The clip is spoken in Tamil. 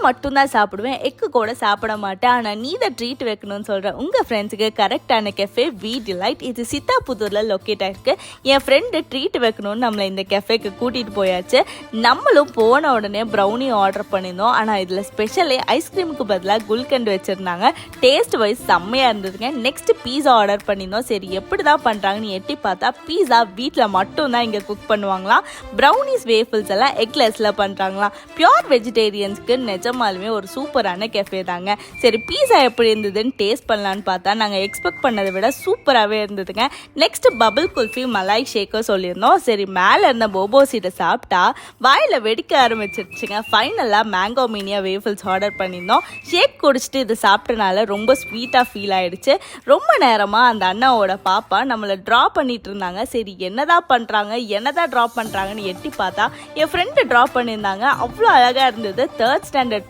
மட்டும்தான் சாப்பிடுவேன், எக்கு கூட சாப்பிட மாட்டேன். ஆனால் நீ தான் ட்ரீட் வைக்கணும்னு சொல்கிறேன். உங்கள் ஃப்ரெண்ட்ஸுக்கு கரெக்டான கெஃபே வி டிலைட். இது சித்தாபுத்தூரில் லொக்கேட் ஆகிருக்கு. என் ஃப்ரெண்டு ட்ரீட் வைக்கணும்னு நம்மளை இந்த கெஃபேக்கு கூட்டிகிட்டு போயாச்சு. நம்மளும் போன உடனே ப்ரௌனி ஆர்டர் பண்ணியிருந்தோம். ஆனால் இதில் ஸ்பெஷலே ஐஸ்கிரீமுக்கு பதிலாக குல்கண்டு வச்சுருந்தாங்க. டேஸ்ட் வைஸ் செம்மையாக இருந்ததுங்க. நெக்ஸ்ட் பீஸா ஆர்டர் பண்ணியிருந்தோம். சரி எப்படி தான் பண்ணுறாங்கன்னு எட்டி பார்த்தா பீஸா வீட்டில் மட்டும்தான் இங்கே குக் பண்ணுவாங்களாம். ப்ரௌனிஸ் வேஃபிள்ஸ் எல்லாம் எக்லெஸ்ல பண்ணுறாங்களாம். பியோர் வெஜிடேரியன்ஸ்க்கு நிஜமாலுமே ஒரு சூப்பரான கெஃபே தாங்க. சரி பீஸா எப்படி இருந்ததுன்னு டேஸ்ட் பண்ணலான்னு பார்த்தா நாங்கள் எக்ஸ்பெக்ட் பண்ணதை விட சூப்பராகவே இருந்ததுங்க. Next bubble kulfi malai shaker சொல்லியிருந்தோம். சரி மேலே இருந்த போபோ சீட்டை சாப்பிட்டா வாயில் வெடிக்க ஆரம்பிச்சிருச்சுங்க. ஃபைனலாக மேங்கோ மீனியா வேஃபிள்ஸ் ஆர்டர் பண்ணியிருந்தோம். ஷேக் குடிச்சிட்டு இது சாப்பிட்டனால ரொம்ப ஸ்வீட்டாக ஃபீல் ஆகிடுச்சு. ரொம்ப நேரமாக அந்த அண்ணாவோட பாப்பா நம்மளை ட்ரா பண்ணிட்டு இருந்தாங்க. சரி என்னதான் பண்ணுறாங்க என்னதான் ட்ரா பண்ணுறாங்கன்னு எட்டி பார்த்தா என் ஃப்ரெண்டு ட்ரா பண்ணியிருந்தாங்க. அவ்வளோ அழகாக இருந்தது. 3rd standard